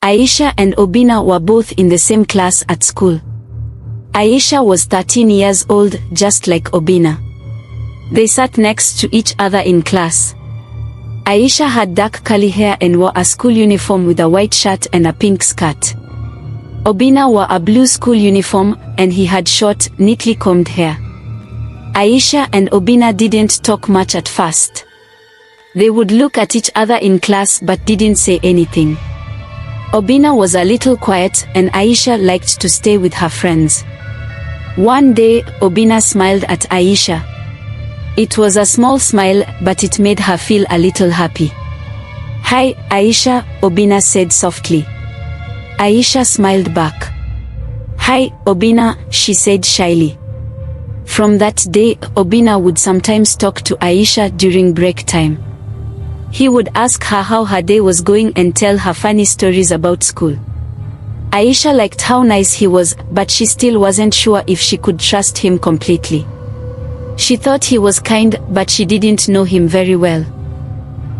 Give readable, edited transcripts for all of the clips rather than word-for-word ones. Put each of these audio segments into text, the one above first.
Aisha and Obinna were both in the same class at school. Aisha was 13 years old, just like Obinna. They sat next to each other in class. Aisha had dark curly hair and wore a school uniform with a white shirt and a pink skirt. Obinna wore a blue school uniform, and he had short, neatly combed hair. Aisha and Obinna didn't talk much at first. They would look at each other in class but didn't say anything. Obinna was a little quiet, and Aisha liked to stay with her friends. One day, Obinna smiled at Aisha. It was a small smile, but it made her feel a little happy. "Hi, Aisha," Obinna said softly. Aisha smiled back. "Hi, Obinna," she said shyly. From that day, Obinna would sometimes talk to Aisha during break time. He would ask her how her day was going and tell her funny stories about school. Aisha liked how nice he was, but she still wasn't sure if she could trust him completely. She thought he was kind, but she didn't know him very well.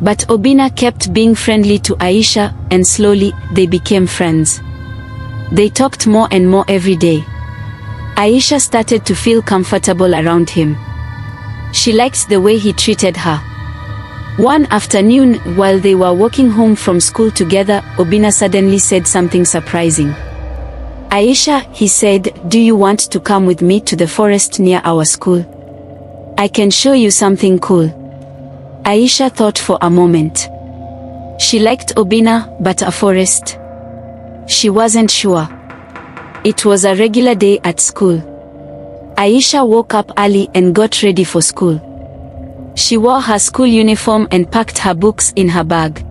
But Obinna kept being friendly to Aisha, and slowly, they became friends. They talked more and more every day. Aisha started to feel comfortable around him. She liked the way he treated her. One afternoon, while they were walking home from school together, Obinna suddenly said something surprising. "Aisha," he said, "do you want to come with me to the forest near our school? I can show you something cool." Aisha thought for a moment. She liked Obinna, but a forest? She wasn't sure. It was a regular day at school. Aisha woke up early and got ready for school. She wore her school uniform and packed her books in her bag.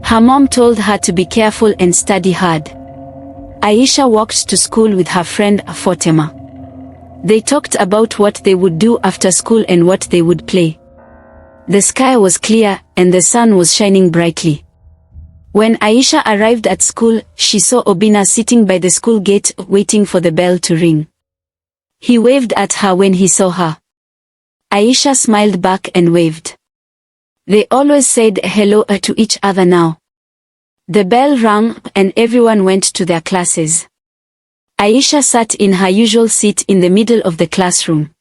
Her mom told her to be careful and study hard. Aisha walked to school with her friend Fatima. They talked about what they would do after school and what they would play. The sky was clear, and the sun was shining brightly. When Aisha arrived at school, she saw Obinna sitting by the school gate, waiting for the bell to ring. He waved at her when he saw her. Aisha smiled back and waved. They always said hello to each other now. The bell rang, and everyone went to their classes. Aisha sat in her usual seat in the middle of the classroom.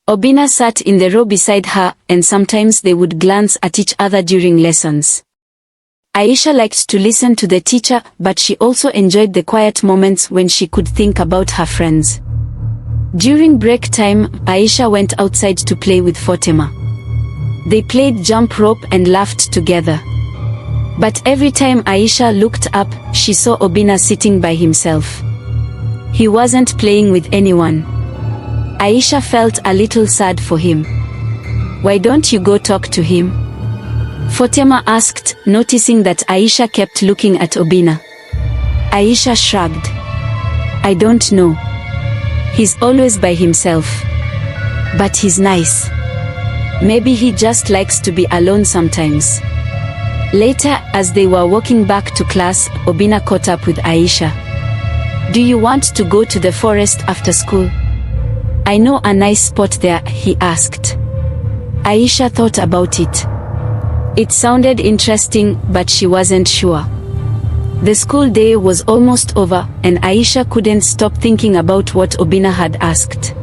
Obinna sat in the row beside her, and sometimes they would glance at each other during lessons. Aisha liked to listen to the teacher, but she also enjoyed the quiet moments when she could think about her friends. During break time, Aisha went outside to play with Fatima. They played jump rope and laughed together. But every time Aisha looked up, she saw Obinna sitting by himself. He wasn't playing with anyone. Aisha felt a little sad for him. "Why don't you go talk to him?" Fatima asked, noticing that Aisha kept looking at Obinna. Aisha shrugged. "I don't know. He's always by himself. But he's nice. Maybe he just likes to be alone sometimes." Later, as they were walking back to class, Obinna caught up with Aisha. "Do you want to go to the forest after school? I know a nice spot there," he asked. Aisha thought about it. It sounded interesting, but she wasn't sure. The school day was almost over, and Aisha couldn't stop thinking about what Obinna had asked.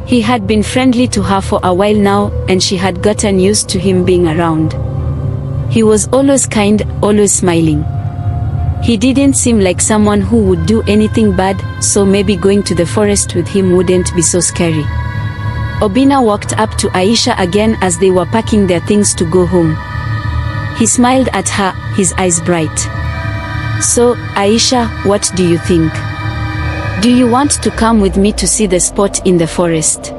He had been friendly to her for a while now, and she had gotten used to him being around. He was always kind, always smiling. He didn't seem like someone who would do anything bad, so maybe going to the forest with him wouldn't be so scary. Obinna walked up to Aisha again as they were packing their things to go home. He smiled at her, his eyes bright. "So, Aisha, what do you think? Do you want to come with me to see the spot in the forest?"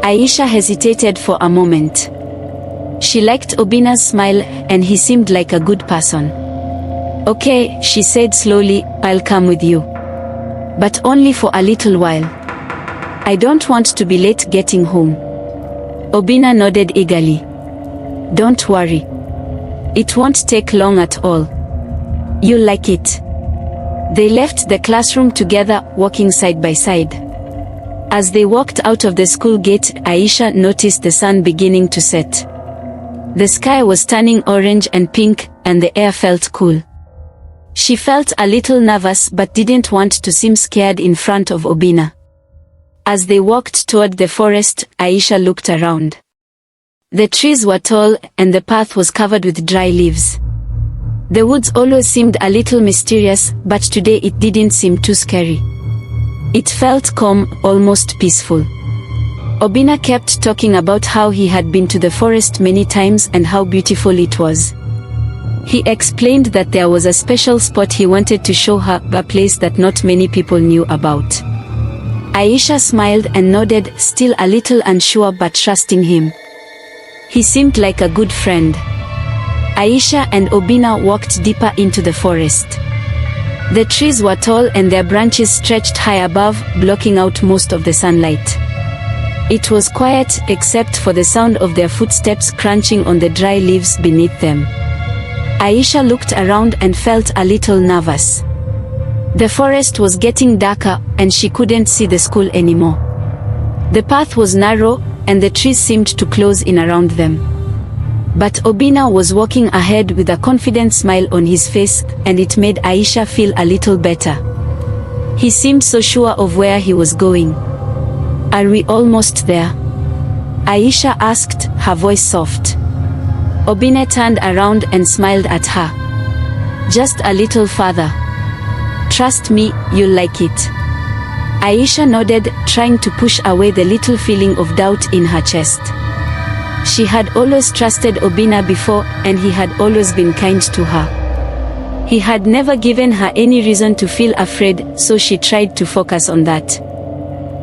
Aisha hesitated for a moment. She liked Obinna's smile, and he seemed like a good person. "Okay," she said slowly, "I'll come with you. But only for a little while. I don't want to be late getting home." Obinna nodded eagerly. "Don't worry. It won't take long at all. You'll like it." They left the classroom together, walking side by side. As they walked out of the school gate, Aisha noticed the sun beginning to set. The sky was turning orange and pink, and the air felt cool. She felt a little nervous but didn't want to seem scared in front of Obinna. As they walked toward the forest, Aisha looked around. The trees were tall, and the path was covered with dry leaves. The woods always seemed a little mysterious, but today it didn't seem too scary. It felt calm, almost peaceful. Obinna kept talking about how he had been to the forest many times and how beautiful it was. He explained that there was a special spot he wanted to show her, a place that not many people knew about. Aisha smiled and nodded, still a little unsure but trusting him. He seemed like a good friend. Aisha and Obinna walked deeper into the forest. The trees were tall and their branches stretched high above, blocking out most of the sunlight. It was quiet except for the sound of their footsteps crunching on the dry leaves beneath them. Aisha looked around and felt a little nervous. The forest was getting darker, and she couldn't see the school anymore. The path was narrow, and the trees seemed to close in around them. But Obinna was walking ahead with a confident smile on his face, and it made Aisha feel a little better. He seemed so sure of where he was going. "Are we almost there?" Aisha asked, her voice soft. Obinna turned around and smiled at her. "Just a little farther. Trust me, you'll like it." Aisha nodded, trying to push away the little feeling of doubt in her chest. She had always trusted Obinna before, and he had always been kind to her. He had never given her any reason to feel afraid, so she tried to focus on that.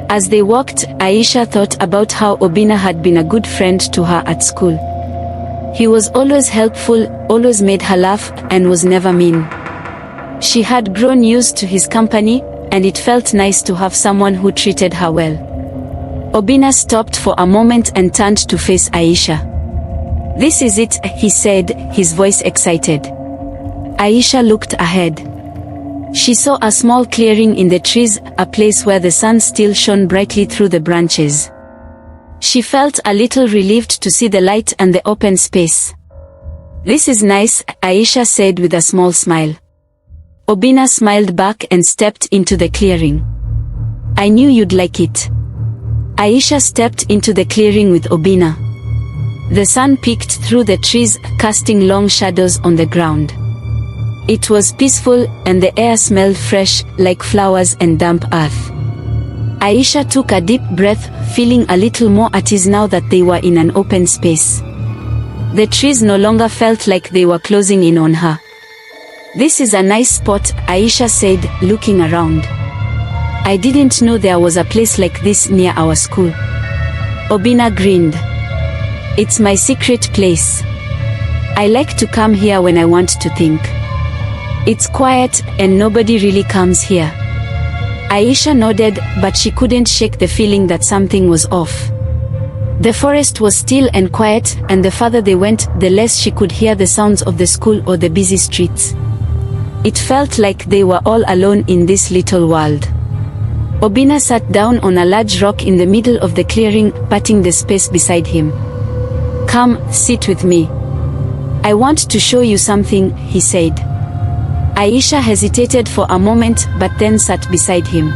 As they walked, Aisha thought about how Obinna had been a good friend to her at school. He was always helpful, always made her laugh, and was never mean. She had grown used to his company, and it felt nice to have someone who treated her well. Obinna stopped for a moment and turned to face Aisha. "This is it," he said, his voice excited. Aisha looked ahead. She saw a small clearing in the trees, a place where the sun still shone brightly through the branches. She felt a little relieved to see the light and the open space. "This is nice," Aisha said with a small smile. Obinna smiled back and stepped into the clearing. "I knew you'd like it." Aisha stepped into the clearing with Obinna. The sun peeked through the trees, casting long shadows on the ground. It was peaceful, and the air smelled fresh, like flowers and damp earth. Aisha took a deep breath, feeling a little more at ease now that they were in an open space. The trees no longer felt like they were closing in on her. "This is a nice spot," Aisha said, looking around. "I didn't know there was a place like this near our school." Obinna grinned. "It's my secret place. I like to come here when I want to think. It's quiet, and nobody really comes here." Aisha nodded, but she couldn't shake the feeling that something was off. The forest was still and quiet, and the farther they went, the less she could hear the sounds of the school or the busy streets. It felt like they were all alone in this little world. Obinna sat down on a large rock in the middle of the clearing, patting the space beside him. "Come, sit with me. I want to show you something," he said. Aisha hesitated for a moment, but then sat beside him.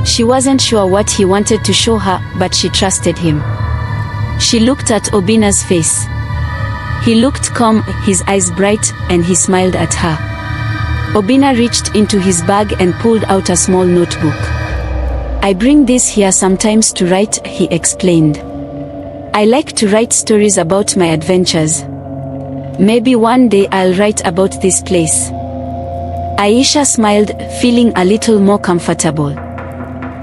She wasn't sure what he wanted to show her, but she trusted him. She looked at Obinna's face. He looked calm, his eyes bright, and he smiled at her. Obinna reached into his bag and pulled out a small notebook. "I bring this here sometimes to write," he explained. "I like to write stories about my adventures. Maybe one day I'll write about this place." Aisha smiled, feeling a little more comfortable.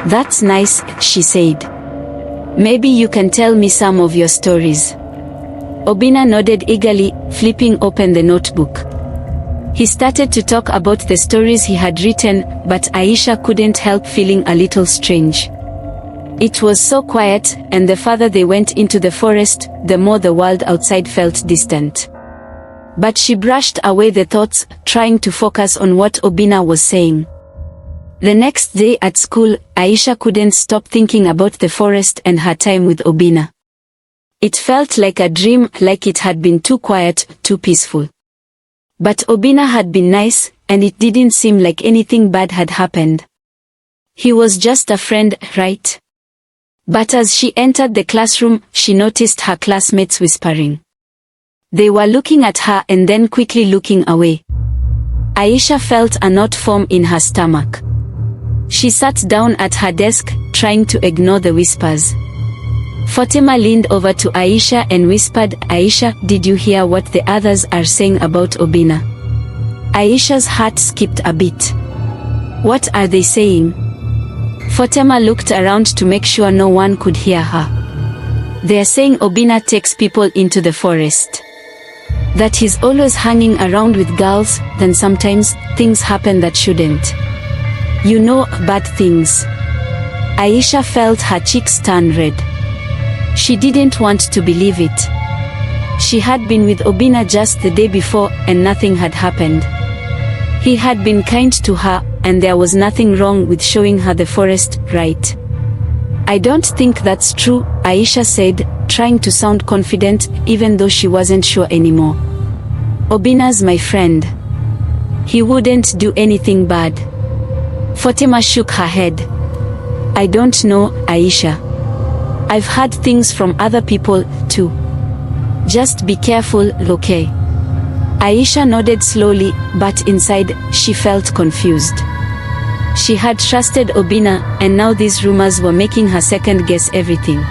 "That's nice," she said. "Maybe you can tell me some of your stories." Obinna nodded eagerly, flipping open the notebook. He started to talk about the stories he had written, but Aisha couldn't help feeling a little strange. It was so quiet, and the farther they went into the forest, the more the world outside felt distant. But she brushed away the thoughts, trying to focus on what Obinna was saying. The next day at school, Aisha couldn't stop thinking about the forest and her time with Obinna. It felt like a dream, like it had been too quiet, too peaceful. But Obinna had been nice, and it didn't seem like anything bad had happened. He was just a friend, right? But as she entered the classroom, she noticed her classmates whispering. They were looking at her and then quickly looking away. Aisha felt a knot form in her stomach. She sat down at her desk, trying to ignore the whispers. Fatima leaned over to Aisha and whispered, "Aisha, did you hear what the others are saying about Obinna?" Aisha's heart skipped a beat. "What are they saying?" Fatima looked around to make sure no one could hear her. "They're saying Obinna takes people into the forest. That he's always hanging around with girls, then sometimes things happen that shouldn't. You know, bad things." Aisha felt her cheeks turn red. She didn't want to believe it. She had been with Obinna just the day before and nothing had happened. He had been kind to her, and there was nothing wrong with showing her the forest, right? "I don't think that's true," Aisha said, trying to sound confident, even though she wasn't sure anymore. "Obinna's my friend. He wouldn't do anything bad." Fatima shook her head. "I don't know, Aisha. I've heard things from other people, too. Just be careful, okay?" Aisha nodded slowly, but inside, she felt confused. She had trusted Obinna, and now these rumors were making her second-guess everything.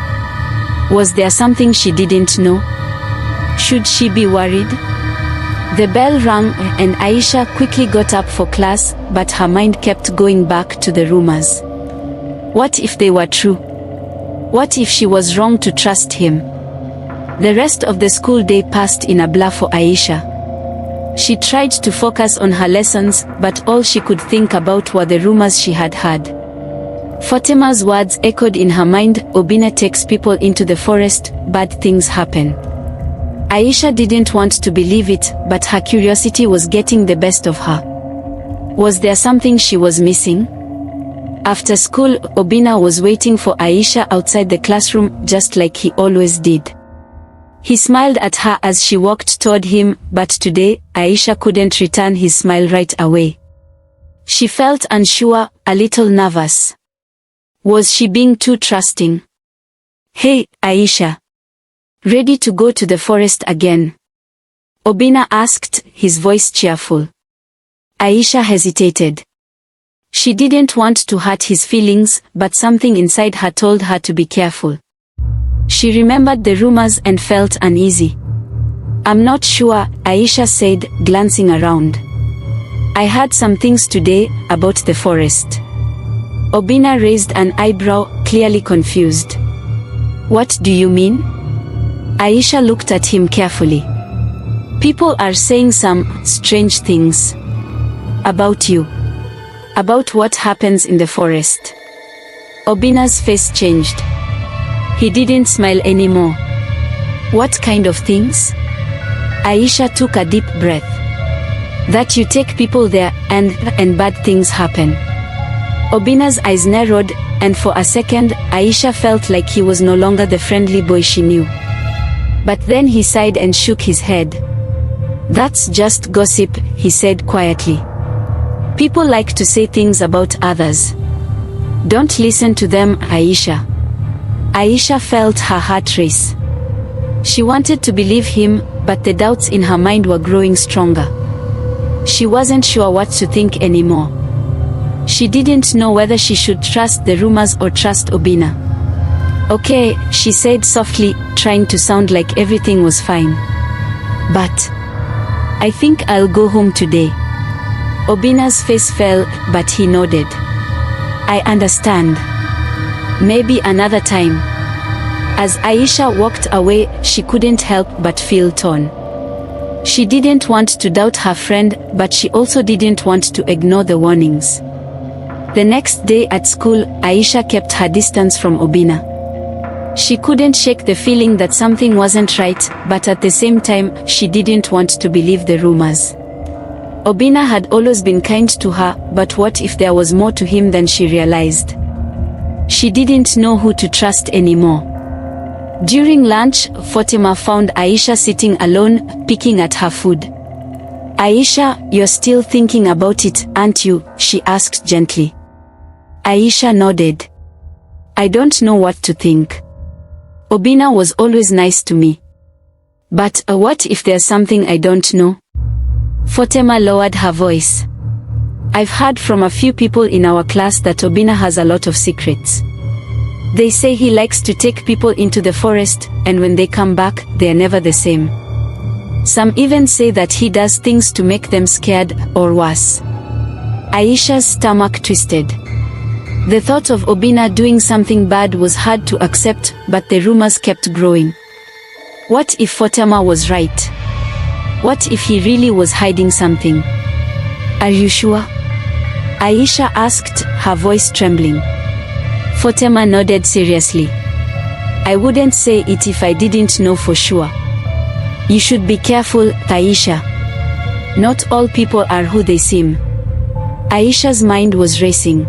Was there something she didn't know? Should she be worried? The bell rang, and Aisha quickly got up for class, but her mind kept going back to the rumors. What if they were true? What if she was wrong to trust him? The rest of the school day passed in a blur for Aisha. She tried to focus on her lessons, but all she could think about were the rumors she had heard. Fatima's words echoed in her mind, "Obinna takes people into the forest, bad things happen." Aisha didn't want to believe it, but her curiosity was getting the best of her. Was there something she was missing? After school, Obinna was waiting for Aisha outside the classroom, just like he always did. He smiled at her as she walked toward him, but today, Aisha couldn't return his smile right away. She felt unsure, a little nervous. Was she being too trusting? "Hey, Aisha. Ready to go to the forest again?" Obinna asked, his voice cheerful. Aisha hesitated. She didn't want to hurt his feelings, but something inside her told her to be careful. She remembered the rumors and felt uneasy. "I'm not sure," Aisha said, glancing around. "I heard some things today, about the forest." Obinna raised an eyebrow, clearly confused. "What do you mean?" Aisha looked at him carefully. "People are saying some strange things. About you. About what happens in the forest." Obinna's face changed. He didn't smile anymore. "What kind of things?" Aisha took a deep breath. "That you take people there, and bad things happen." Obinna's eyes narrowed, and for a second, Aisha felt like he was no longer the friendly boy she knew. But then he sighed and shook his head. "That's just gossip," he said quietly. "People like to say things about others. Don't listen to them, Aisha." Aisha felt her heart race. She wanted to believe him, but the doubts in her mind were growing stronger. She wasn't sure what to think anymore. She didn't know whether she should trust the rumors or trust Obinna. "Okay," she said softly, trying to sound like everything was fine. "But I think I'll go home today." Obinna's face fell, but he nodded. "I understand. Maybe another time." As Aisha walked away, she couldn't help but feel torn. She didn't want to doubt her friend, but she also didn't want to ignore the warnings. The next day at school, Aisha kept her distance from Obinna. She couldn't shake the feeling that something wasn't right, but at the same time, she didn't want to believe the rumors. Obinna had always been kind to her, but what if there was more to him than she realized? She didn't know who to trust anymore. During lunch, Fatima found Aisha sitting alone, picking at her food. Aisha, you're still thinking about it, aren't you? She asked gently. Aisha nodded. I don't know what to think. Obinna was always nice to me. But what if there's something I don't know? Fatima lowered her voice. I've heard from a few people in our class that Obinna has a lot of secrets. They say he likes to take people into the forest, and when they come back, they're never the same. Some even say that he does things to make them scared, or worse. Aisha's stomach twisted. The thought of Obinna doing something bad was hard to accept, but the rumors kept growing. What if Fatima was right? What if he really was hiding something? Are you sure? Aisha asked, her voice trembling. Fatima nodded seriously. I wouldn't say it if I didn't know for sure. You should be careful, Aisha. Not all people are who they seem. Aisha's mind was racing.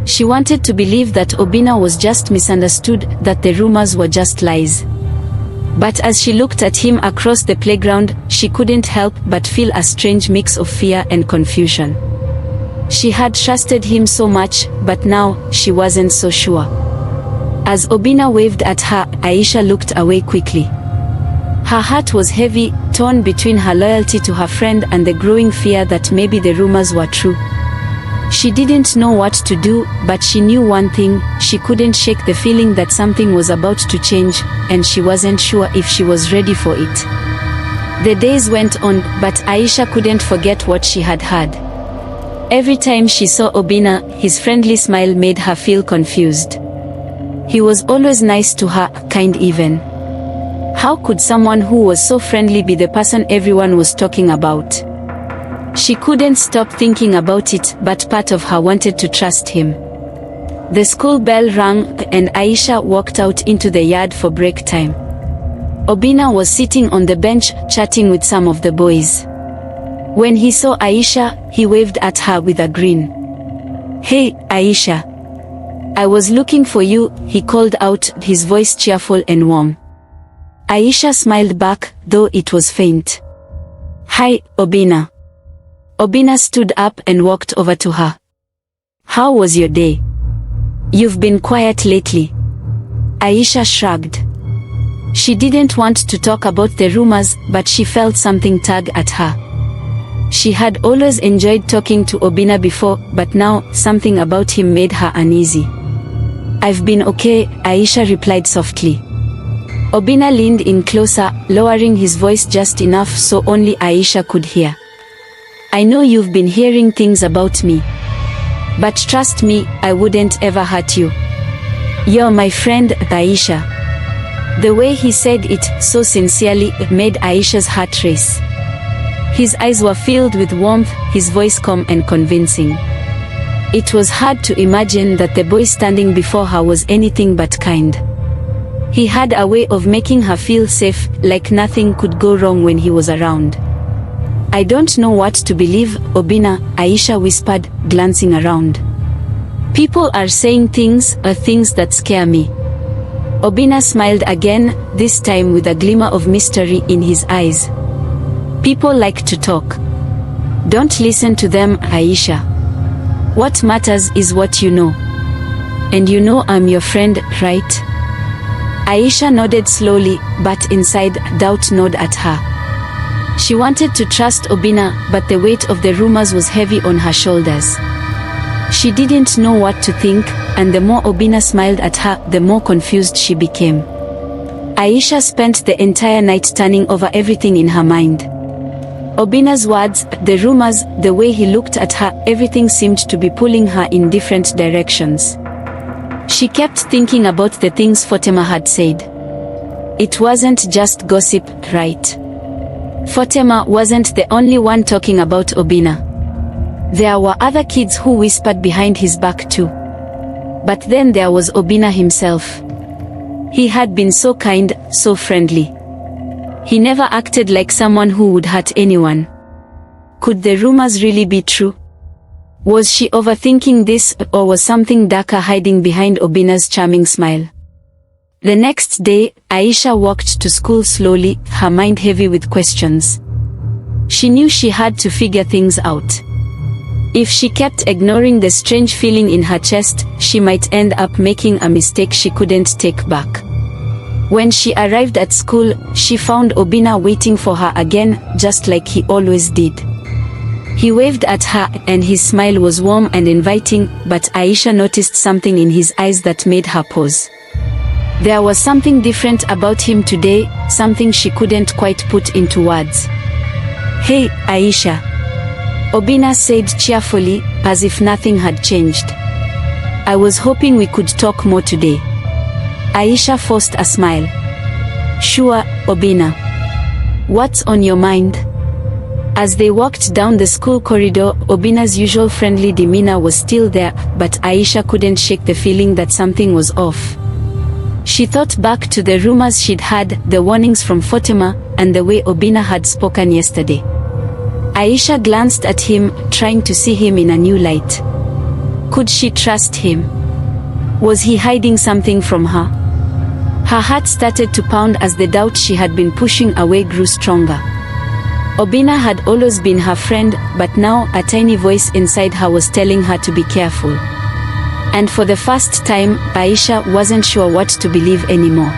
She wanted to believe that Obinna was just misunderstood, that the rumors were just lies. But as she looked at him across the playground, she couldn't help but feel a strange mix of fear and confusion. She had trusted him so much, but now, she wasn't so sure. As Obinna waved at her, Aisha looked away quickly. Her heart was heavy, torn between her loyalty to her friend and the growing fear that maybe the rumors were true. She didn't know what to do, but she knew one thing: she couldn't shake the feeling that something was about to change, and she wasn't sure if she was ready for it. The days went on, but Aisha couldn't forget what she had heard. Every time she saw Obinna, his friendly smile made her feel confused. He was always nice to her, kind even. How could someone who was so friendly be the person everyone was talking about? She couldn't stop thinking about it, but part of her wanted to trust him. The school bell rang, and Aisha walked out into the yard for break time. Obinna was sitting on the bench, chatting with some of the boys. When he saw Aisha, he waved at her with a grin. Hey, Aisha. I was looking for you, he called out, his voice cheerful and warm. Aisha smiled back, though it was faint. Hi, Obinna. Obinna stood up and walked over to her. How was your day? You've been quiet lately. Aisha shrugged. She didn't want to talk about the rumors, but she felt something tug at her. She had always enjoyed talking to Obinna before, but now, something about him made her uneasy. I've been okay, Aisha replied softly. Obinna leaned in closer, lowering his voice just enough so only Aisha could hear. I know you've been hearing things about me. But trust me, I wouldn't ever hurt you. You're my friend, Aisha. The way he said it, so sincerely, made Aisha's heart race. His eyes were filled with warmth, his voice calm and convincing. It was hard to imagine that the boy standing before her was anything but kind. He had a way of making her feel safe, like nothing could go wrong when he was around. I don't know what to believe, Obinna, Aisha whispered, glancing around. People are saying things that scare me. Obinna smiled again, this time with a glimmer of mystery in his eyes. People like to talk. Don't listen to them, Aisha. What matters is what you know. And you know I'm your friend, right? Aisha nodded slowly, but inside, doubt gnawed at her. She wanted to trust Obinna, but the weight of the rumors was heavy on her shoulders. She didn't know what to think, and the more Obinna smiled at her, the more confused she became. Aisha spent the entire night turning over everything in her mind. Obinna's words, the rumors, the way he looked at her, everything seemed to be pulling her in different directions. She kept thinking about the things Fatima had said. It wasn't just gossip, right? Fatima wasn't the only one talking about Obinna. There were other kids who whispered behind his back too. But then there was Obinna himself. He had been so kind, so friendly. He never acted like someone who would hurt anyone. Could the rumors really be true? Was she overthinking this, or was something darker hiding behind Obinna's charming smile? The next day, Aisha walked to school slowly, her mind heavy with questions. She knew she had to figure things out. If she kept ignoring the strange feeling in her chest, she might end up making a mistake she couldn't take back. When she arrived at school, she found Obinna waiting for her again, just like he always did. He waved at her, and his smile was warm and inviting, but Aisha noticed something in his eyes that made her pause. There was something different about him today, something she couldn't quite put into words. "Hey, Aisha," Obinna said cheerfully, as if nothing had changed. "I was hoping we could talk more today." Aisha forced a smile. "Sure, Obinna. What's on your mind?" As they walked down the school corridor, Obinna's usual friendly demeanor was still there, but Aisha couldn't shake the feeling that something was off. She thought back to the rumors she'd heard, the warnings from Fatima, and the way Obinna had spoken yesterday. Aisha glanced at him, trying to see him in a new light. Could she trust him? Was he hiding something from her? Her heart started to pound as the doubt she had been pushing away grew stronger. Obinna had always been her friend, but now a tiny voice inside her was telling her to be careful. And for the first time, Aisha wasn't sure what to believe anymore.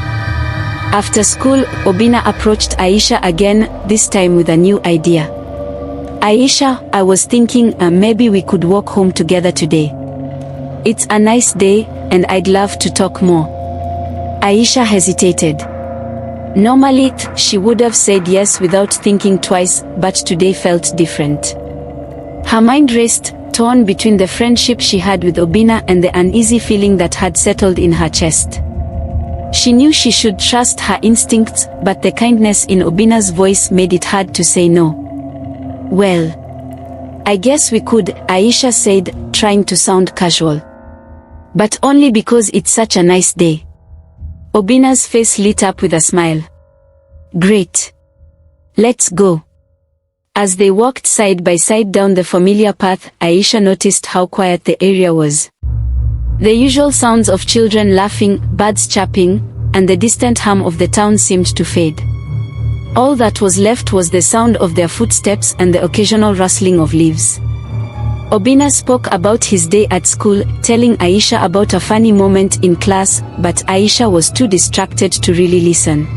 After school, Obinna approached Aisha again, this time with a new idea. "Aisha, I was thinking maybe we could walk home together today. It's a nice day, and I'd love to talk more." Aisha hesitated. Normally, she would have said yes without thinking twice, but today felt different. Her mind raced, torn between the friendship she had with Obinna and the uneasy feeling that had settled in her chest. She knew she should trust her instincts, but the kindness in Obinna's voice made it hard to say no. "Well, I guess we could," Aisha said, trying to sound casual. "But only because it's such a nice day." Obinna's face lit up with a smile. "Great. Let's go." As they walked side by side down the familiar path, Aisha noticed how quiet the area was. The usual sounds of children laughing, birds chirping, and the distant hum of the town seemed to fade. All that was left was the sound of their footsteps and the occasional rustling of leaves. Obinna spoke about his day at school, telling Aisha about a funny moment in class, but Aisha was too distracted to really listen.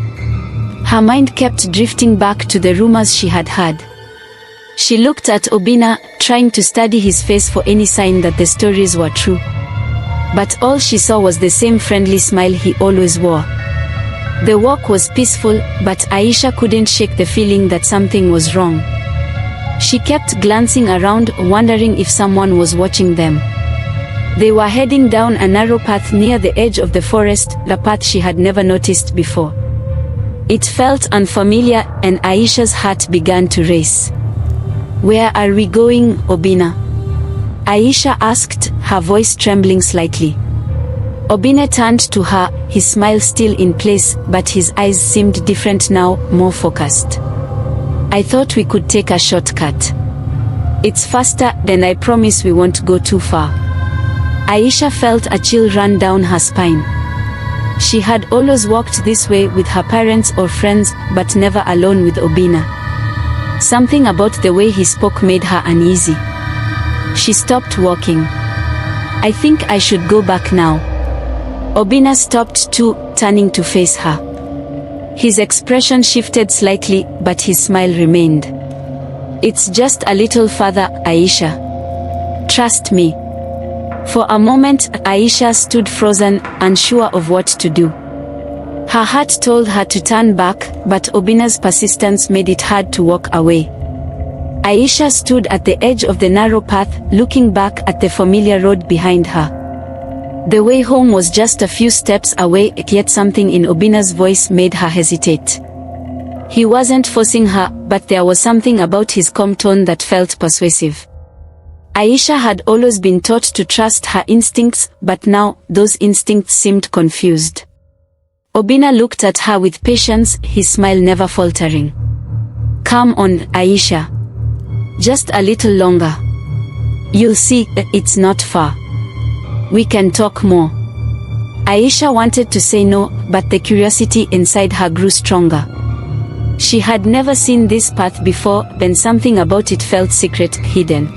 Her mind kept drifting back to the rumors she had heard. She looked at Obinna, trying to study his face for any sign that the stories were true. But all she saw was the same friendly smile he always wore. The walk was peaceful, but Aisha couldn't shake the feeling that something was wrong. She kept glancing around, wondering if someone was watching them. They were heading down a narrow path near the edge of the forest, the path she had never noticed before. It felt unfamiliar, and Aisha's heart began to race. "Where are we going, Obinna?" Aisha asked, her voice trembling slightly. Obinna turned to her, his smile still in place, but his eyes seemed different now, more focused. "I thought we could take a shortcut. It's faster, then I promise we won't go too far." Aisha felt a chill run down her spine. She had always walked this way with her parents or friends, but never alone with Obinna. Something about the way he spoke made her uneasy. She stopped walking. "I think I should go back now." Obinna stopped too, turning to face her. His expression shifted slightly, but his smile remained. "It's just a little further, Aisha. Trust me." For a moment, Aisha stood frozen, unsure of what to do. Her heart told her to turn back, but Obinna's persistence made it hard to walk away. Aisha stood at the edge of the narrow path, looking back at the familiar road behind her. The way home was just a few steps away, yet something in Obinna's voice made her hesitate. He wasn't forcing her, but there was something about his calm tone that felt persuasive. Aisha had always been taught to trust her instincts, but now, those instincts seemed confused. Obinna looked at her with patience, his smile never faltering. "Come on, Aisha. Just a little longer. You'll see, it's not far. We can talk more." Aisha wanted to say no, but the curiosity inside her grew stronger. She had never seen this path before, and something about it felt secret, hidden.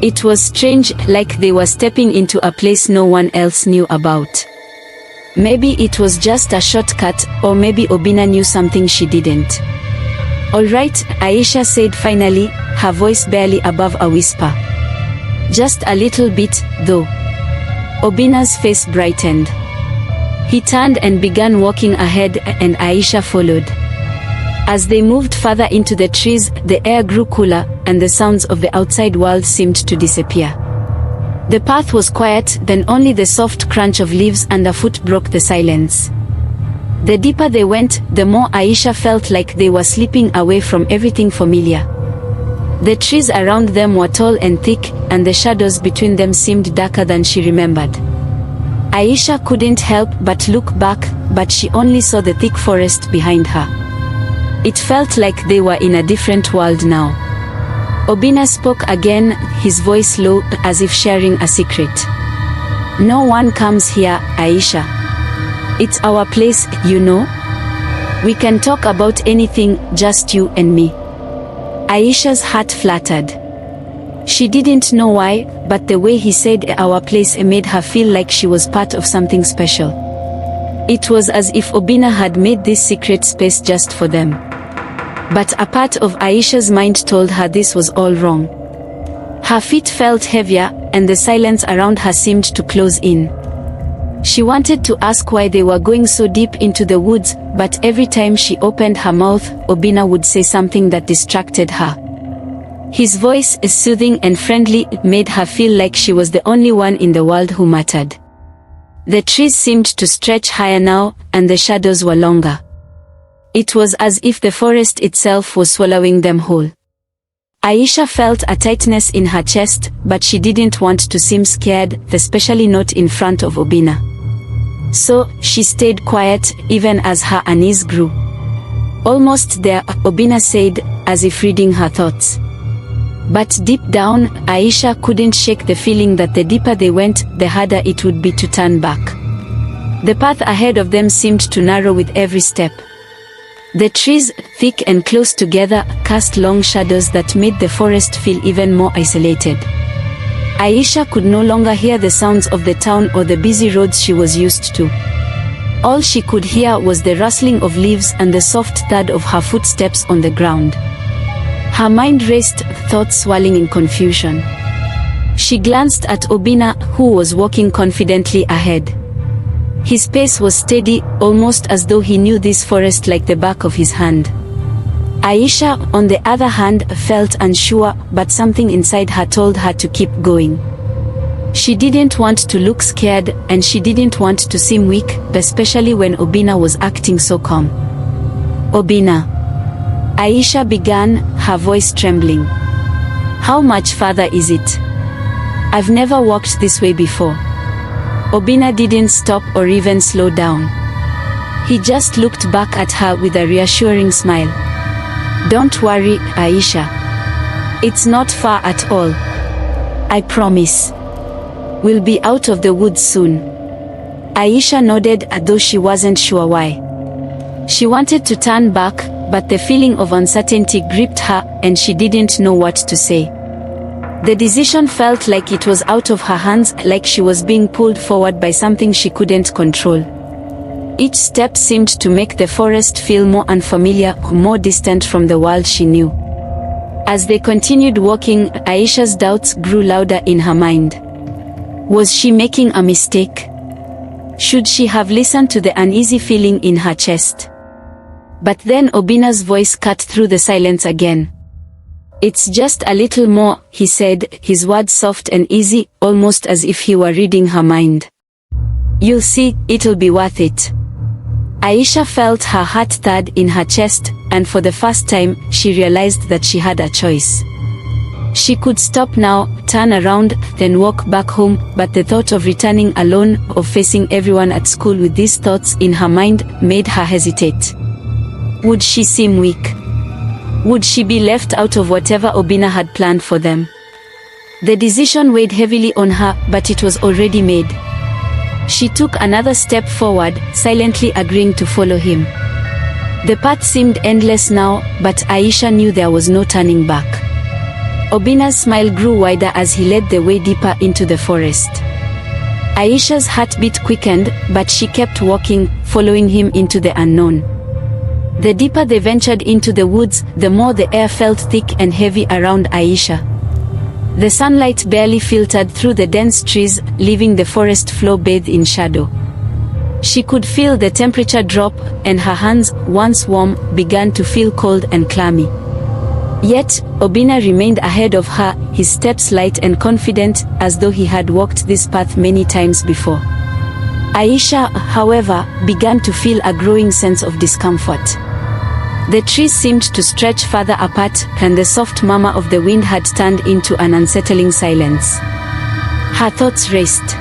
It was strange, like they were stepping into a place no one else knew about. Maybe it was just a shortcut, or maybe Obinna knew something she didn't. "All right," Aisha said finally, her voice barely above a whisper. "Just a little bit, though." Obinna's face brightened. He turned and began walking ahead, and Aisha followed. As they moved further into the trees, the air grew cooler, and the sounds of the outside world seemed to disappear. The path was quiet, then only the soft crunch of leaves underfoot broke the silence. The deeper they went, the more Aisha felt like they were slipping away from everything familiar. The trees around them were tall and thick, and the shadows between them seemed darker than she remembered. Aisha couldn't help but look back, but she only saw the thick forest behind her. It felt like they were in a different world now. Obinna spoke again, his voice low, as if sharing a secret. "No one comes here, Aisha. It's our place, you know. We can talk about anything, just you and me." Aisha's heart fluttered. She didn't know why, but the way he said "our place" made her feel like she was part of something special. It was as if Obinna had made this secret space just for them. But a part of Aisha's mind told her this was all wrong. Her feet felt heavier, and the silence around her seemed to close in. She wanted to ask why they were going so deep into the woods, but every time she opened her mouth, Obinna would say something that distracted her. His voice, soothing and friendly, made her feel like she was the only one in the world who mattered. The trees seemed to stretch higher now, and the shadows were longer. It was as if the forest itself was swallowing them whole. Aisha felt a tightness in her chest, but she didn't want to seem scared, especially not in front of Obinna. So, she stayed quiet, even as her unease grew. "Almost there," Obinna said, as if reading her thoughts. But deep down, Aisha couldn't shake the feeling that the deeper they went, the harder it would be to turn back. The path ahead of them seemed to narrow with every step. The trees, thick and close together, cast long shadows that made the forest feel even more isolated. Aisha could no longer hear the sounds of the town or the busy roads she was used to. All she could hear was the rustling of leaves and the soft thud of her footsteps on the ground. Her mind raced, thoughts swirling in confusion. She glanced at Obinna, who was walking confidently ahead. His pace was steady, almost as though he knew this forest like the back of his hand. Aisha, on the other hand, felt unsure, but something inside her told her to keep going. She didn't want to look scared, and she didn't want to seem weak, especially when Obinna was acting so calm. "Obinna," Aisha began, her voice trembling. "How much farther is it? I've never walked this way before." Obinna didn't stop or even slow down. He just looked back at her with a reassuring smile. "Don't worry, Aisha. It's not far at all. I promise. We'll be out of the woods soon." Aisha nodded, though she wasn't sure why. She wanted to turn back, but the feeling of uncertainty gripped her, and she didn't know what to say. The decision felt like it was out of her hands, like she was being pulled forward by something she couldn't control. Each step seemed to make the forest feel more unfamiliar, more distant from the world she knew. As they continued walking, Aisha's doubts grew louder in her mind. Was she making a mistake? Should she have listened to the uneasy feeling in her chest? But then Obinna's voice cut through the silence again. "It's just a little more," he said, his words soft and easy, almost as if he were reading her mind. "You'll see, it'll be worth it." Aisha felt her heart thud in her chest, and for the first time, she realized that she had a choice. She could stop now, turn around, then walk back home, but the thought of returning alone, of facing everyone at school with these thoughts in her mind, made her hesitate. Would she seem weak? Would she be left out of whatever Obinna had planned for them? The decision weighed heavily on her, but it was already made. She took another step forward, silently agreeing to follow him. The path seemed endless now, but Aisha knew there was no turning back. Obinna's smile grew wider as he led the way deeper into the forest. Aisha's heartbeat quickened, but she kept walking, following him into the unknown. The deeper they ventured into the woods, the more the air felt thick and heavy around Aisha. The sunlight barely filtered through the dense trees, leaving the forest floor bathed in shadow. She could feel the temperature drop, and her hands, once warm, began to feel cold and clammy. Yet, Obinna remained ahead of her, his steps light and confident, as though he had walked this path many times before. Aisha, however, began to feel a growing sense of discomfort. The trees seemed to stretch further apart, and the soft murmur of the wind had turned into an unsettling silence. Her thoughts raced.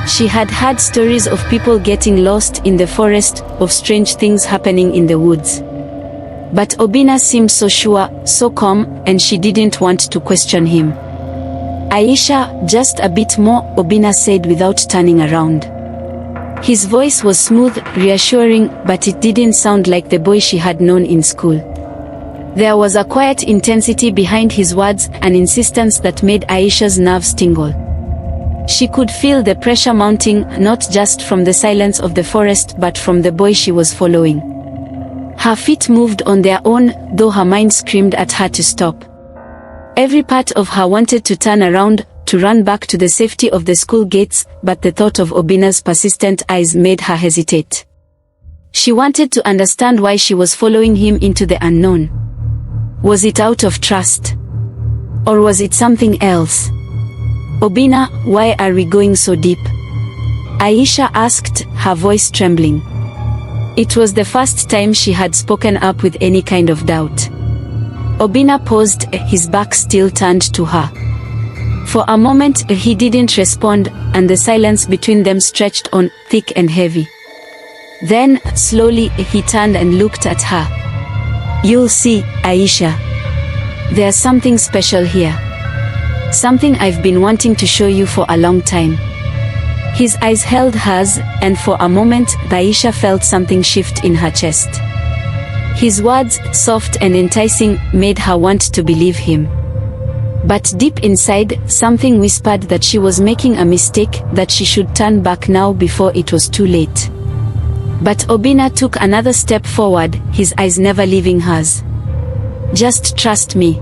She had heard stories of people getting lost in the forest, of strange things happening in the woods. But Obinna seemed so sure, so calm, and she didn't want to question him. Aisha, just a bit more, Obinna said without turning around. His voice was smooth, reassuring, but it didn't sound like the boy she had known in school. There was a quiet intensity behind his words, an insistence that made Aisha's nerves tingle. She could feel the pressure mounting, not just from the silence of the forest but from the boy she was following. Her feet moved on their own, though her mind screamed at her to stop. Every part of her wanted to turn around, to run back to the safety of the school gates, but the thought of Obinna's persistent eyes made her hesitate. She wanted to understand why she was following him into the unknown. Was it out of trust? Or was it something else? Obinna, why are we going so deep? Aisha asked, her voice trembling. It was the first time she had spoken up with any kind of doubt. Obinna paused, his back still turned to her. For a moment he didn't respond, and the silence between them stretched on, thick and heavy. Then, slowly, he turned and looked at her. You'll see, Aisha. There's something special here. Something I've been wanting to show you for a long time. His eyes held hers, and for a moment, Aisha felt something shift in her chest. His words, soft and enticing, made her want to believe him. But deep inside, something whispered that she was making a mistake, that she should turn back now before it was too late. But Obinna took another step forward, his eyes never leaving hers. Just trust me.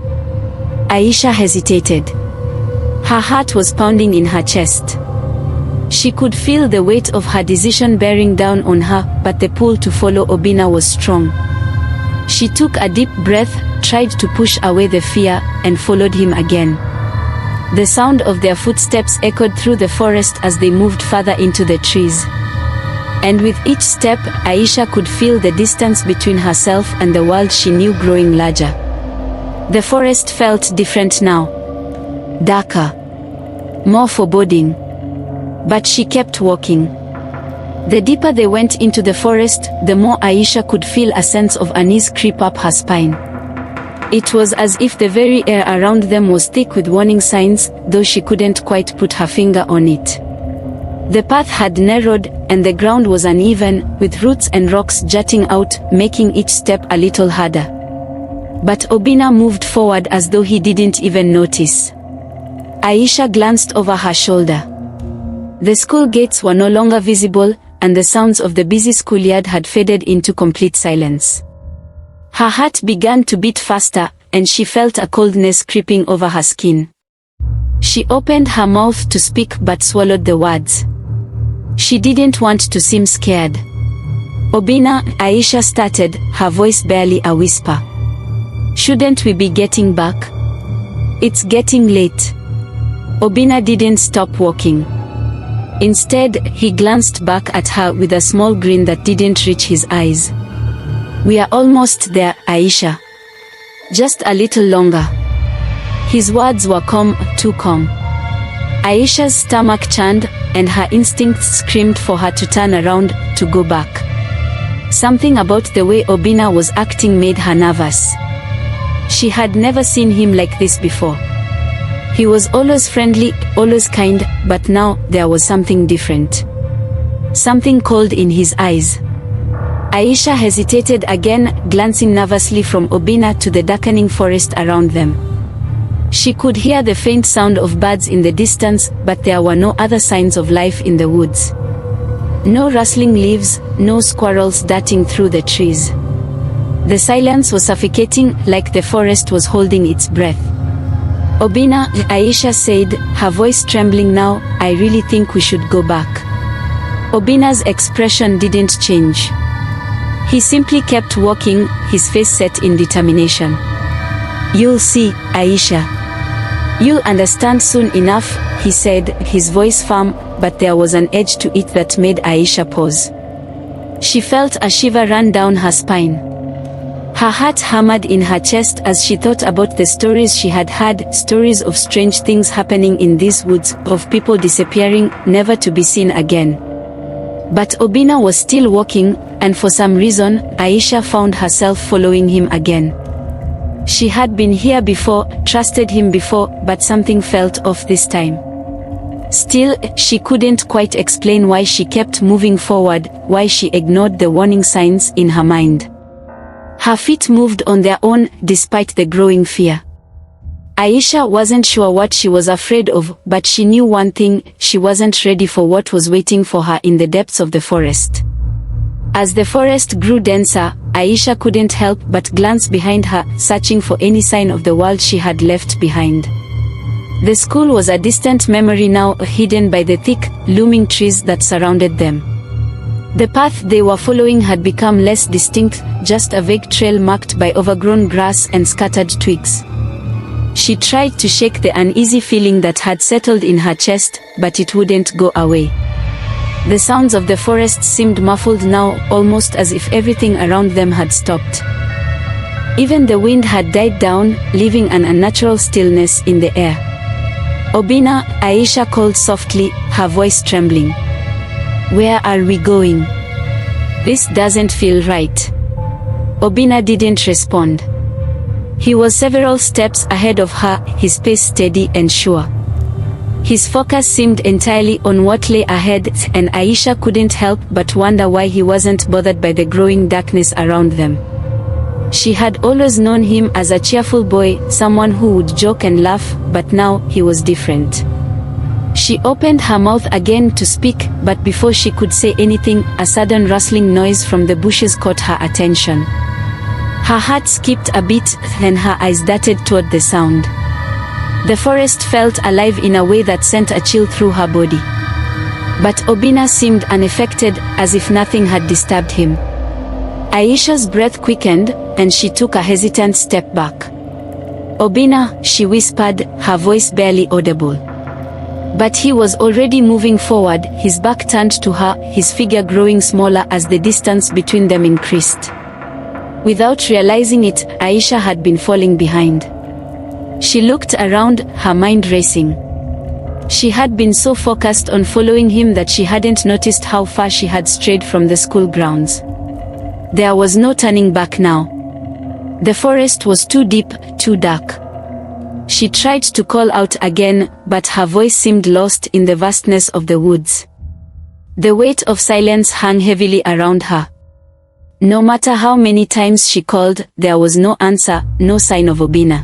Aisha hesitated. Her heart was pounding in her chest. She could feel the weight of her decision bearing down on her, but the pull to follow Obinna was strong. She took a deep breath, tried to push away the fear, and followed him again. The sound of their footsteps echoed through the forest as they moved further into the trees. And with each step, Aisha could feel the distance between herself and the world she knew growing larger. The forest felt different now. Darker. More foreboding. But she kept walking. The deeper they went into the forest, the more Aisha could feel a sense of unease creep up her spine. It was as if the very air around them was thick with warning signs, though she couldn't quite put her finger on it. The path had narrowed, and the ground was uneven, with roots and rocks jutting out, making each step a little harder. But Obinna moved forward as though he didn't even notice. Aisha glanced over her shoulder. The school gates were no longer visible, and the sounds of the busy schoolyard had faded into complete silence. Her heart began to beat faster, and she felt a coldness creeping over her skin. She opened her mouth to speak but swallowed the words. She didn't want to seem scared. Obinna, Aisha started, her voice barely a whisper. Shouldn't we be getting back? It's getting late. Obinna didn't stop walking. Instead, he glanced back at her with a small grin that didn't reach his eyes. We are almost there, Aisha. Just a little longer. His words were calm, too calm. Aisha's stomach churned, and her instincts screamed for her to turn around, to go back. Something about the way Obinna was acting made her nervous. She had never seen him like this before. He was always friendly, always kind, but now there was something different. Something cold in his eyes. Aisha hesitated again, glancing nervously from Obinna to the darkening forest around them. She could hear the faint sound of birds in the distance, but there were no other signs of life in the woods. No rustling leaves, no squirrels darting through the trees. The silence was suffocating, like the forest was holding its breath. "Obinna," Aisha said, her voice trembling now, "I really think we should go back." Obinna's expression didn't change. He simply kept walking, his face set in determination. "You'll see, Aisha. You'll understand soon enough," he said, his voice firm, but there was an edge to it that made Aisha pause. She felt a shiver run down her spine. Her heart hammered in her chest as she thought about the stories she had heard, stories of strange things happening in these woods, of people disappearing, never to be seen again. But Obinna was still walking, and for some reason, Aisha found herself following him again. She had been here before, trusted him before, but something felt off this time. Still, she couldn't quite explain why she kept moving forward, why she ignored the warning signs in her mind. Her feet moved on their own, despite the growing fear. Aisha wasn't sure what she was afraid of, but she knew one thing: she wasn't ready for what was waiting for her in the depths of the forest. As the forest grew denser, Aisha couldn't help but glance behind her, searching for any sign of the world she had left behind. The school was a distant memory now, hidden by the thick, looming trees that surrounded them. The path they were following had become less distinct, just a vague trail marked by overgrown grass and scattered twigs. She tried to shake the uneasy feeling that had settled in her chest, but it wouldn't go away. The sounds of the forest seemed muffled now, almost as if everything around them had stopped. Even the wind had died down, leaving an unnatural stillness in the air. "Obinna," Aisha called softly, her voice trembling. "Where are we going? This doesn't feel right." Obinna didn't respond. He was several steps ahead of her, his pace steady and sure. His focus seemed entirely on what lay ahead, and Aisha couldn't help but wonder why he wasn't bothered by the growing darkness around them. She had always known him as a cheerful boy, someone who would joke and laugh, but now he was different. She opened her mouth again to speak, but before she could say anything, a sudden rustling noise from the bushes caught her attention. Her heart skipped a beat, and her eyes darted toward the sound. The forest felt alive in a way that sent a chill through her body. But Obinna seemed unaffected, as if nothing had disturbed him. Aisha's breath quickened, and she took a hesitant step back. "Obinna," she whispered, her voice barely audible. But he was already moving forward, his back turned to her, his figure growing smaller as the distance between them increased. Without realizing it, Aisha had been falling behind. She looked around, her mind racing. She had been so focused on following him that she hadn't noticed how far she had strayed from the school grounds. There was no turning back now. The forest was too deep, too dark. She tried to call out again, but her voice seemed lost in the vastness of the woods. The weight of silence hung heavily around her. No matter how many times she called, there was no answer, no sign of Obinna.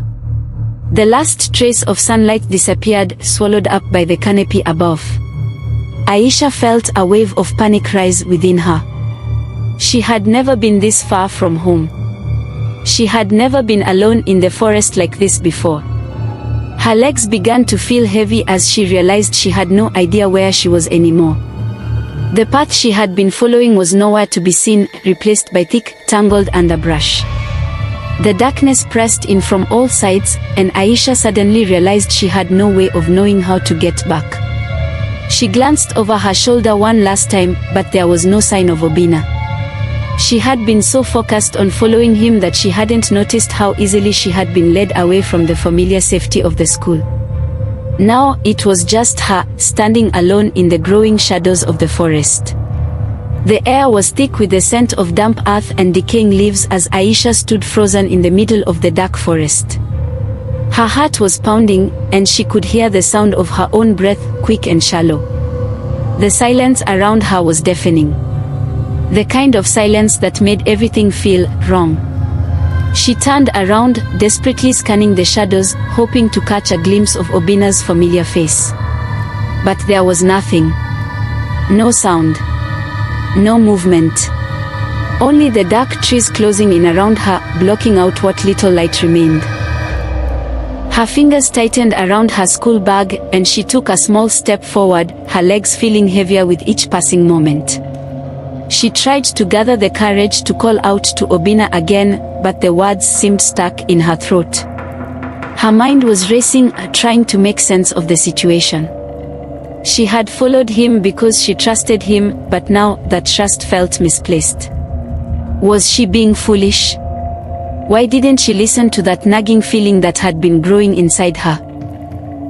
The last trace of sunlight disappeared, swallowed up by the canopy above. Aisha felt a wave of panic rise within her. She had never been this far from home. She had never been alone in the forest like this before. Her legs began to feel heavy as she realized she had no idea where she was anymore. The path she had been following was nowhere to be seen, replaced by thick, tangled underbrush. The darkness pressed in from all sides, and Aisha suddenly realized she had no way of knowing how to get back. She glanced over her shoulder one last time, but there was no sign of Obinna. She had been so focused on following him that she hadn't noticed how easily she had been led away from the familiar safety of the school. Now, it was just her, standing alone in the growing shadows of the forest. The air was thick with the scent of damp earth and decaying leaves as Aisha stood frozen in the middle of the dark forest. Her heart was pounding, and she could hear the sound of her own breath, quick and shallow. The silence around her was deafening. The kind of silence that made everything feel wrong. She turned around, desperately scanning the shadows, hoping to catch a glimpse of Obinna's familiar face. But there was nothing. No sound. No movement. Only the dark trees closing in around her, blocking out what little light remained. Her fingers tightened around her school bag, and she took a small step forward, her legs feeling heavier with each passing moment. She tried to gather the courage to call out to Obinna again, but the words seemed stuck in her throat. Her mind was racing, trying to make sense of the situation. She had followed him because she trusted him, but now that trust felt misplaced. Was she being foolish? Why didn't she listen to that nagging feeling that had been growing inside her?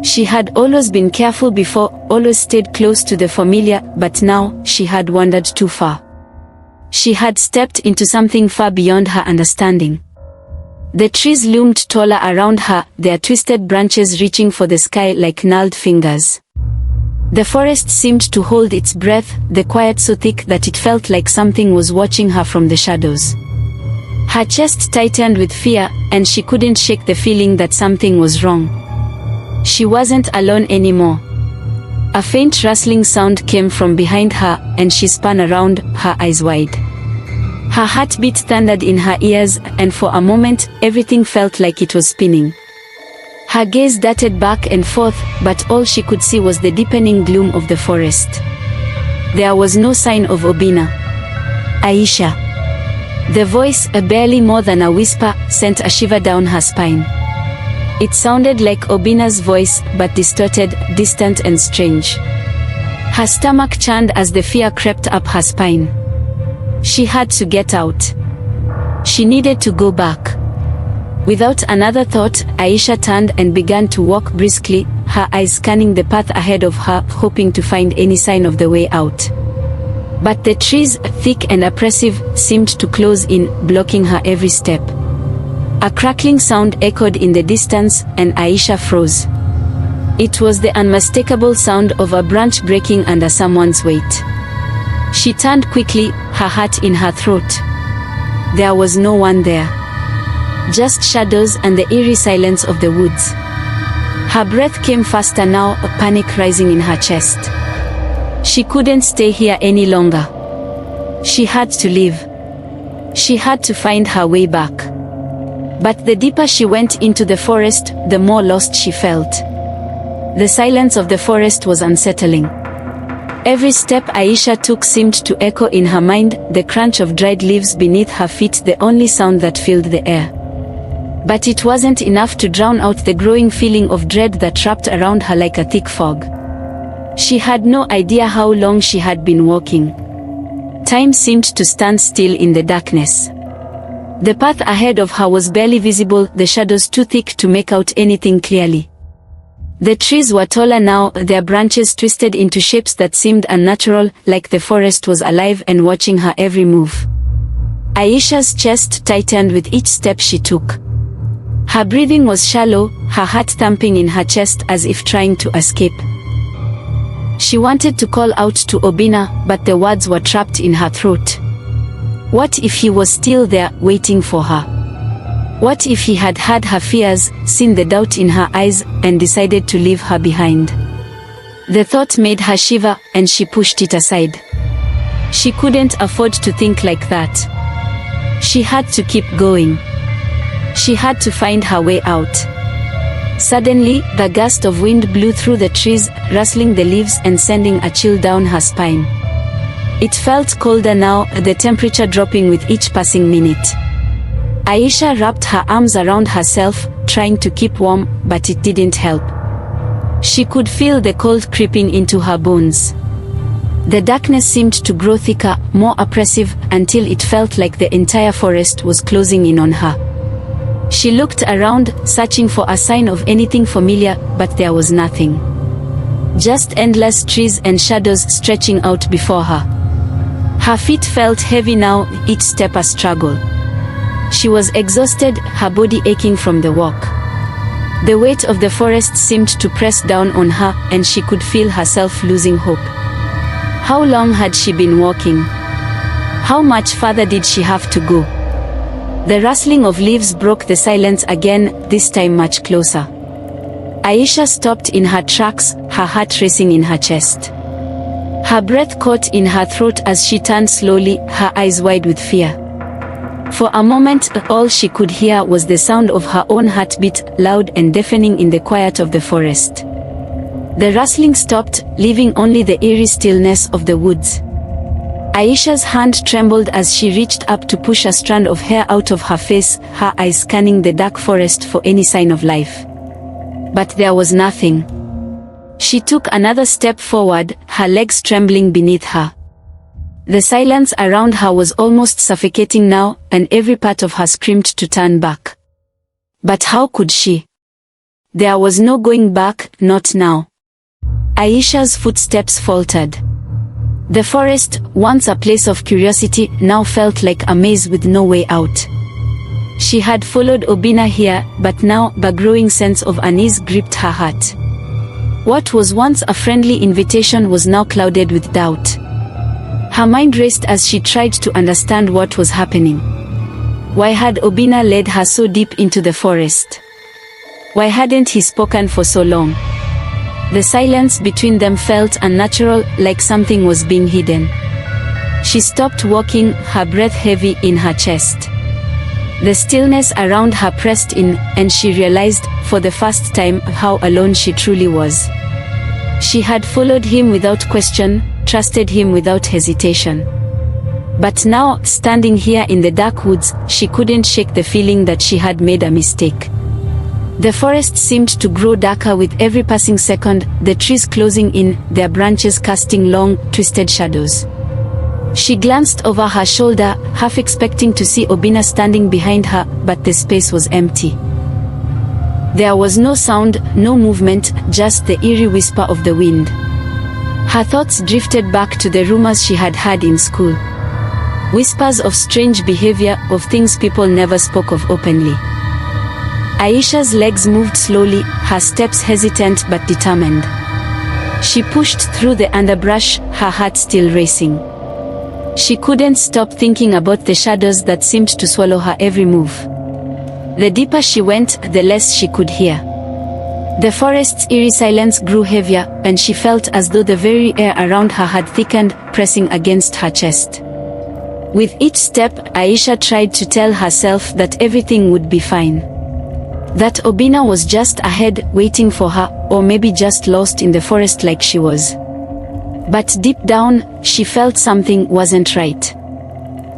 She had always been careful before, always stayed close to the familiar, but now, she had wandered too far. She had stepped into something far beyond her understanding. The trees loomed taller around her, their twisted branches reaching for the sky like gnarled fingers. The forest seemed to hold its breath, the quiet so thick that it felt like something was watching her from the shadows. Her chest tightened with fear, and she couldn't shake the feeling that something was wrong. She wasn't alone anymore. A faint rustling sound came from behind her, and she spun around, her eyes wide. Her heartbeat thundered in her ears, and for a moment, everything felt like it was spinning. Her gaze darted back and forth, but all she could see was the deepening gloom of the forest. There was no sign of Obinna. Aisha. The voice, barely more than a whisper, sent a shiver down her spine. It sounded like Obinna's voice, but distorted, distant and strange. Her stomach churned as the fear crept up her spine. She had to get out. She needed to go back. Without another thought, Aisha turned and began to walk briskly, her eyes scanning the path ahead of her, hoping to find any sign of the way out. But the trees, thick and oppressive, seemed to close in, blocking her every step. A crackling sound echoed in the distance, and Aisha froze. It was the unmistakable sound of a branch breaking under someone's weight. She turned quickly, her heart in her throat. There was no one there. Just shadows and the eerie silence of the woods. Her breath came faster now, a panic rising in her chest. She couldn't stay here any longer. She had to leave. She had to find her way back. But the deeper she went into the forest, the more lost she felt. The silence of the forest was unsettling. Every step Aisha took seemed to echo in her mind, the crunch of dried leaves beneath her feet the only sound that filled the air. But it wasn't enough to drown out the growing feeling of dread that wrapped around her like a thick fog. She had no idea how long she had been walking. Time seemed to stand still in the darkness. The path ahead of her was barely visible, the shadows too thick to make out anything clearly. The trees were taller now, their branches twisted into shapes that seemed unnatural, like the forest was alive and watching her every move. Aisha's chest tightened with each step she took. Her breathing was shallow, her heart thumping in her chest as if trying to escape. She wanted to call out to Obinna, but the words were trapped in her throat. What if he was still there, waiting for her? What if he had heard her fears, seen the doubt in her eyes, and decided to leave her behind? The thought made her shiver, and she pushed it aside. She couldn't afford to think like that. She had to keep going. She had to find her way out. Suddenly, the gust of wind blew through the trees, rustling the leaves and sending a chill down her spine. It felt colder now, the temperature dropping with each passing minute. Aisha wrapped her arms around herself, trying to keep warm, but it didn't help. She could feel the cold creeping into her bones. The darkness seemed to grow thicker, more oppressive, until it felt like the entire forest was closing in on her. She looked around, searching for a sign of anything familiar, but there was nothing. Just endless trees and shadows stretching out before her. Her feet felt heavy now, each step a struggle. She was exhausted, her body aching from the walk. The weight of the forest seemed to press down on her, and she could feel herself losing hope. How long had she been walking? How much further did she have to go? The rustling of leaves broke the silence again, this time much closer. Aisha stopped in her tracks, her heart racing in her chest. Her breath caught in her throat as she turned slowly, her eyes wide with fear. For a moment, all she could hear was the sound of her own heartbeat, loud and deafening in the quiet of the forest. The rustling stopped, leaving only the eerie stillness of the woods. Aisha's hand trembled as she reached up to push a strand of hair out of her face, her eyes scanning the dark forest for any sign of life. But there was nothing. She took another step forward, her legs trembling beneath her. The silence around her was almost suffocating now, and every part of her screamed to turn back. But how could she? There was no going back, not now. Aisha's footsteps faltered. The forest, once a place of curiosity, now felt like a maze with no way out. She had followed Obinna here, but now a growing sense of unease gripped her heart. What was once a friendly invitation was now clouded with doubt. Her mind raced as she tried to understand what was happening. Why had Obinna led her so deep into the forest? Why hadn't he spoken for so long? The silence between them felt unnatural, like something was being hidden. She stopped walking, her breath heavy in her chest. The stillness around her pressed in, and she realized, for the first time, how alone she truly was. She had followed him without question, trusted him without hesitation. But now, standing here in the dark woods, she couldn't shake the feeling that she had made a mistake. The forest seemed to grow darker with every passing second, the trees closing in, their branches casting long, twisted shadows. She glanced over her shoulder, half expecting to see Obinna standing behind her, but the space was empty. There was no sound, no movement, just the eerie whisper of the wind. Her thoughts drifted back to the rumors she had heard in school. Whispers of strange behavior, of things people never spoke of openly. Aisha's legs moved slowly, her steps hesitant but determined. She pushed through the underbrush, her heart still racing. She couldn't stop thinking about the shadows that seemed to swallow her every move. The deeper she went, the less she could hear. The forest's eerie silence grew heavier, and she felt as though the very air around her had thickened, pressing against her chest. With each step, Aisha tried to tell herself that everything would be fine. That Obinna was just ahead, waiting for her, or maybe just lost in the forest like she was. But deep down, she felt something wasn't right.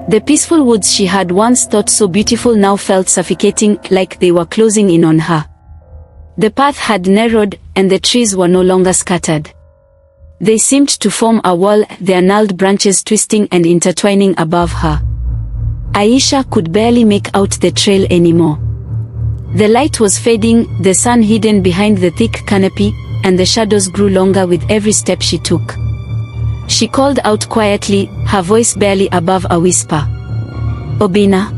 The peaceful woods she had once thought so beautiful now felt suffocating, like they were closing in on her. The path had narrowed, and the trees were no longer scattered. They seemed to form a wall, their gnarled branches twisting and intertwining above her. Aisha could barely make out the trail anymore. The light was fading, the sun hidden behind the thick canopy, and the shadows grew longer with every step she took. She called out quietly, her voice barely above a whisper. "Obinna?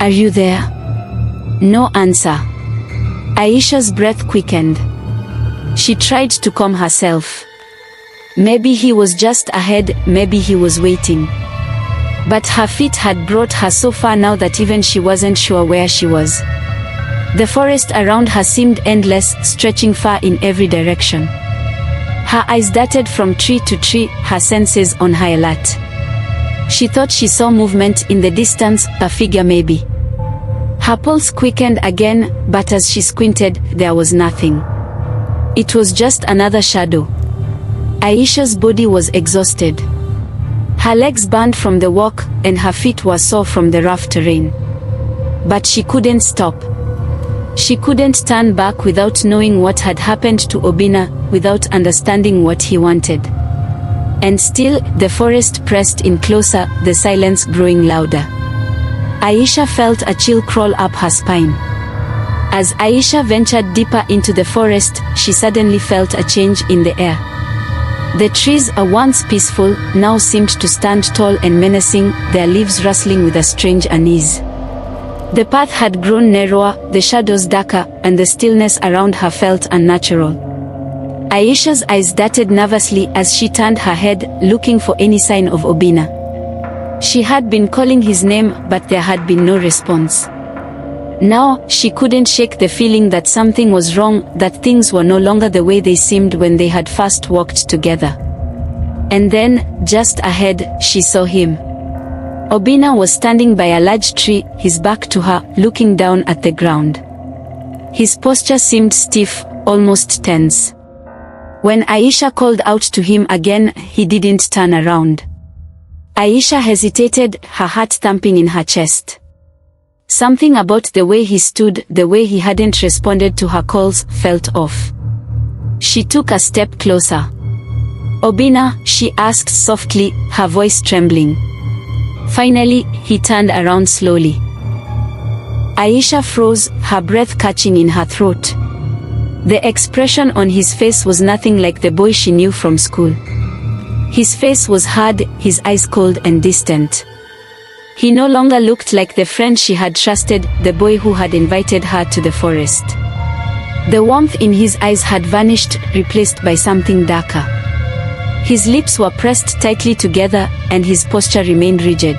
Are you there?" No answer. Aisha's breath quickened. She tried to calm herself. Maybe he was just ahead, maybe he was waiting. But her feet had brought her so far now that even she wasn't sure where she was. The forest around her seemed endless, stretching far in every direction. Her eyes darted from tree to tree, her senses on high alert. She thought she saw movement in the distance, a figure maybe. Her pulse quickened again, but as she squinted, there was nothing. It was just another shadow. Aisha's body was exhausted. Her legs burned from the walk, and her feet were sore from the rough terrain. But she couldn't stop. She couldn't turn back without knowing what had happened to Obinna, without understanding what he wanted. And still, the forest pressed in closer, the silence growing louder. Aisha felt a chill crawl up her spine. As Aisha ventured deeper into the forest, she suddenly felt a change in the air. The trees, once peaceful, now seemed to stand tall and menacing, their leaves rustling with a strange unease. The path had grown narrower, the shadows darker, and the stillness around her felt unnatural. Aisha's eyes darted nervously as she turned her head, looking for any sign of Obinna. She had been calling his name, but there had been no response. Now, she couldn't shake the feeling that something was wrong, that things were no longer the way they seemed when they had first walked together. And then, just ahead, she saw him. Obinna was standing by a large tree, his back to her, looking down at the ground. His posture seemed stiff, almost tense. When Aisha called out to him again, he didn't turn around. Aisha hesitated, her heart thumping in her chest. Something about the way he stood, the way he hadn't responded to her calls, felt off. She took a step closer. "Obinna," she asked softly, her voice trembling. Finally, he turned around slowly. Aisha froze, her breath catching in her throat. The expression on his face was nothing like the boy she knew from school. His face was hard, his eyes cold and distant. He no longer looked like the friend she had trusted, the boy who had invited her to the forest. The warmth in his eyes had vanished, replaced by something darker. His lips were pressed tightly together, and his posture remained rigid.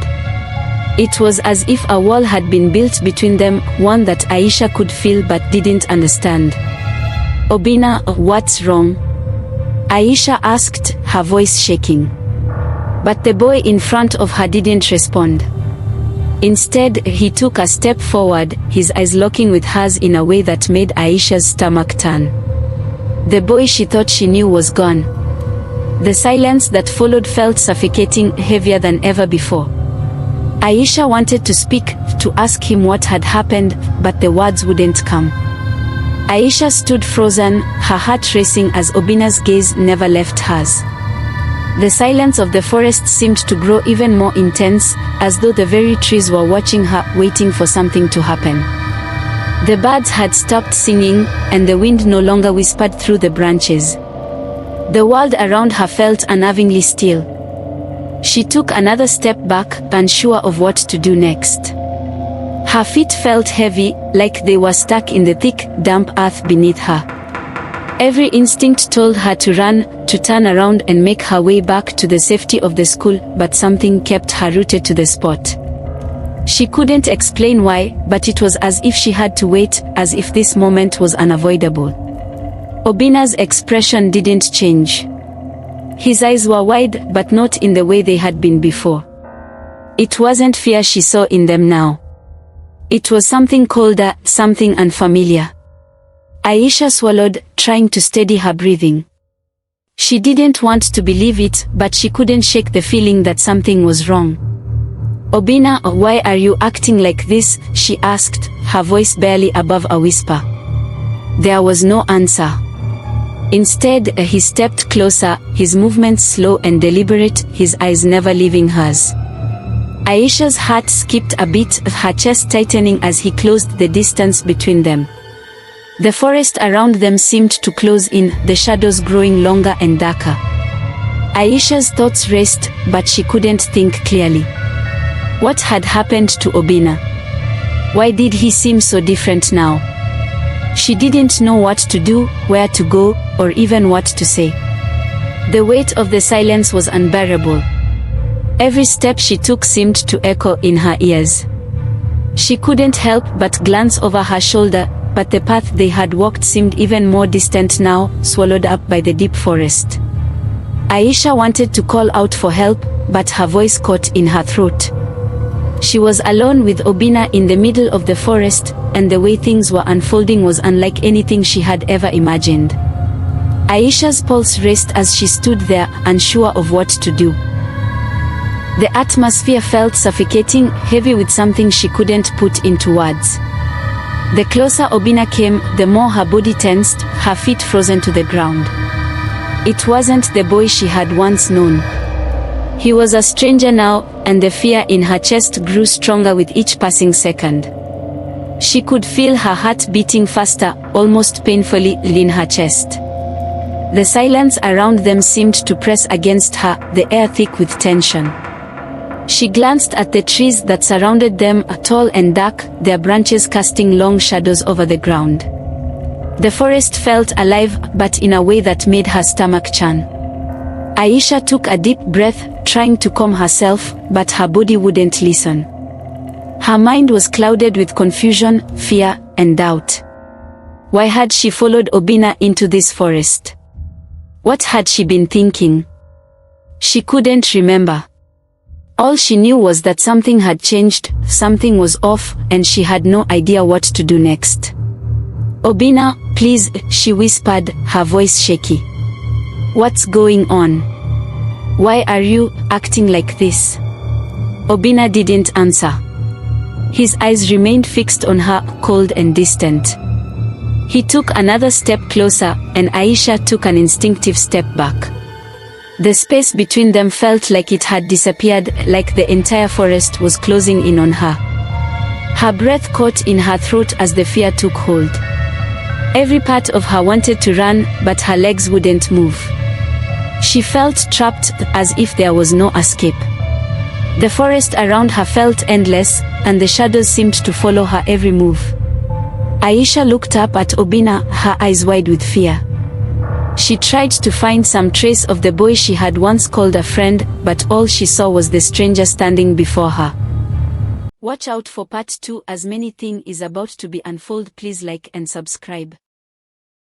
It was as if a wall had been built between them, one that Aisha could feel but didn't understand. "Obinna, what's wrong?" Aisha asked, her voice shaking. But the boy in front of her didn't respond. Instead, he took a step forward, his eyes locking with hers in a way that made Aisha's stomach turn. The boy she thought she knew was gone. The silence that followed felt suffocating, heavier than ever before. Aisha wanted to speak, to ask him what had happened, but the words wouldn't come. Aisha stood frozen, her heart racing as Obinna's gaze never left hers. The silence of the forest seemed to grow even more intense, as though the very trees were watching her, waiting for something to happen. The birds had stopped singing, and the wind no longer whispered through the branches. The world around her felt unnervingly still. She took another step back, unsure of what to do next. Her feet felt heavy, like they were stuck in the thick, damp earth beneath her. Every instinct told her to run, to turn around and make her way back to the safety of the school, but something kept her rooted to the spot. She couldn't explain why, but it was as if she had to wait, as if this moment was unavoidable. Obinna's expression didn't change. His eyes were wide, but not in the way they had been before. It wasn't fear she saw in them now. It was something colder, something unfamiliar. Aisha swallowed, trying to steady her breathing. She didn't want to believe it, but she couldn't shake the feeling that something was wrong. "Obinna, why are you acting like this?" she asked, her voice barely above a whisper. There was no answer. Instead, he stepped closer, his movements slow and deliberate, his eyes never leaving hers. Aisha's heart skipped a beat, her chest tightening as he closed the distance between them. The forest around them seemed to close in, the shadows growing longer and darker. Aisha's thoughts raced, but she couldn't think clearly. What had happened to Obinna? Why did he seem so different now? She didn't know what to do, where to go, or even what to say. The weight of the silence was unbearable. Every step she took seemed to echo in her ears. She couldn't help but glance over her shoulder, but the path they had walked seemed even more distant now, swallowed up by the deep forest. Aisha wanted to call out for help, but her voice caught in her throat. She was alone with Obinna in the middle of the forest, and the way things were unfolding was unlike anything she had ever imagined. Aisha's pulse raced as she stood there, unsure of what to do. The atmosphere felt suffocating, heavy with something she couldn't put into words. The closer Obinna came, the more her body tensed, her feet frozen to the ground. It wasn't the boy she had once known. He was a stranger now, and the fear in her chest grew stronger with each passing second. She could feel her heart beating faster, almost painfully, in her chest. The silence around them seemed to press against her, the air thick with tension. She glanced at the trees that surrounded them, tall and dark, their branches casting long shadows over the ground. The forest felt alive, but in a way that made her stomach churn. Aisha took a deep breath, trying to calm herself, but her body wouldn't listen. Her mind was clouded with confusion, fear, and doubt. Why had she followed Obinna into this forest? What had she been thinking? She couldn't remember. All she knew was that something had changed, something was off, and she had no idea what to do next. "Obinna, please," she whispered, her voice shaky. "What's going on? Why are you acting like this?" Obinna didn't answer. His eyes remained fixed on her, cold and distant. He took another step closer, and Aisha took an instinctive step back. The space between them felt like it had disappeared, like the entire forest was closing in on her. Her breath caught in her throat as the fear took hold. Every part of her wanted to run, but her legs wouldn't move. She felt trapped, as if there was no escape. The forest around her felt endless, and the shadows seemed to follow her every move. Aisha looked up at Obinna, her eyes wide with fear. She tried to find some trace of the boy she had once called a friend, but all she saw was the stranger standing before her. Watch out for part 2, as many things is about to be unfold. Please like and subscribe.